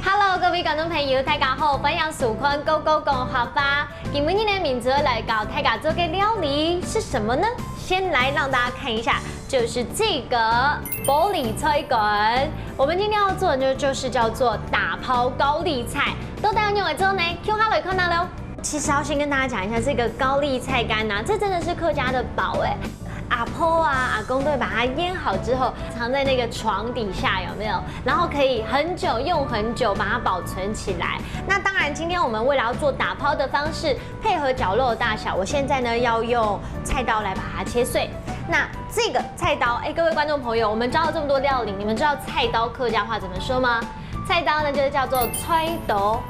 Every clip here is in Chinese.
Hello， 各位观众朋友，大家好，欢迎收看《Go Go 讲学吧》。今天的名字来教大家做个料理是什么呢？先来让大家看一下，就是这个玻璃菜干。我们今天要做的呢，就是叫做打抛高丽菜。都大家用来之后呢，Q 哈来看到喽。其实要先跟大家讲一下这个高丽菜干呐，这真的是客家的宝哎。阿婆啊、阿公都会把它腌好之后，藏在那个床底下，有没有？然后可以很久用很久，把它保存起来。那当然，今天我们为了要做打抛的方式，配合绞肉的大小，我现在呢要用菜刀来把它切碎。那这个菜刀，各位观众朋友，我们教了这么多料理，你们知道菜刀客家话怎么说吗？菜刀呢就是叫做菜刀，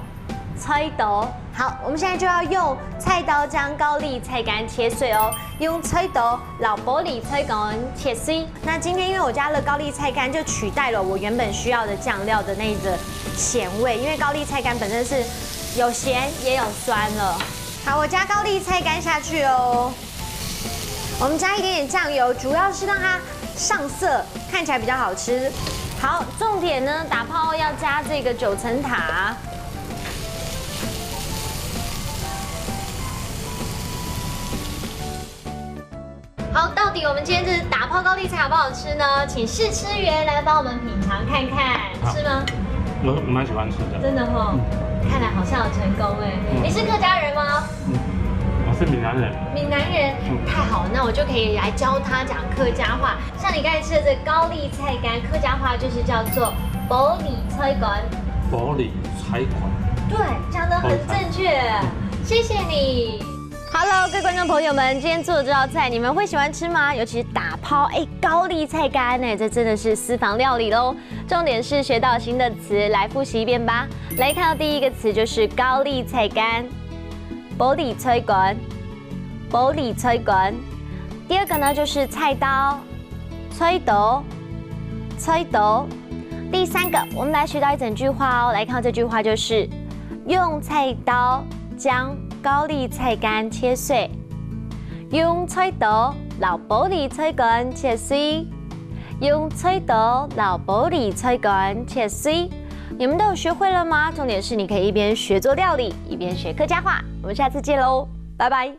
菜刀。好，我们现在就要用菜刀将高丽菜干切碎哦，用菜刀老玻璃菜干切碎。那今天因为我加了高丽菜干，就取代了我原本需要的酱料的那个咸味，因为高丽菜干本身是有咸也有酸了。好，我加高丽菜干下去哦。我们加一点点酱油，主要是让它上色，看起来比较好吃。好，重点呢，打抛要加这个9层塔。好，到底我们今天这打抛高丽菜好不好吃呢？请试吃员来帮我们品尝看看，是吗？我蛮喜欢吃的，真的哈，看来好像有成功哎。你是客家人吗？我是闽南人。闽南人，太好了，那我就可以来教他讲客家话。像你刚才吃的这高丽菜干，客家话就是叫做玻璃菜干。玻璃菜干。对，讲得很正确，谢谢你。Hello， 各位观众朋友们，今天做的这道菜你们会喜欢吃吗？尤其是打抛，高丽菜干这真的是私房料理喽。重点是学到新的词，来复习一遍吧。来看到第一个词就是高丽菜干，玻璃菜干，玻璃菜干。第二个呢就是菜刀，菜刀，菜刀。第三个，我们来学到一整句话哦。来看到这句话就是用菜刀将高丽菜干切碎，用菜刀老玻璃菜干切碎，用菜刀老玻璃菜干切碎。你们都有学会了吗？重点是你可以一边学做料理，一边学客家话。我们下次见喽，拜拜。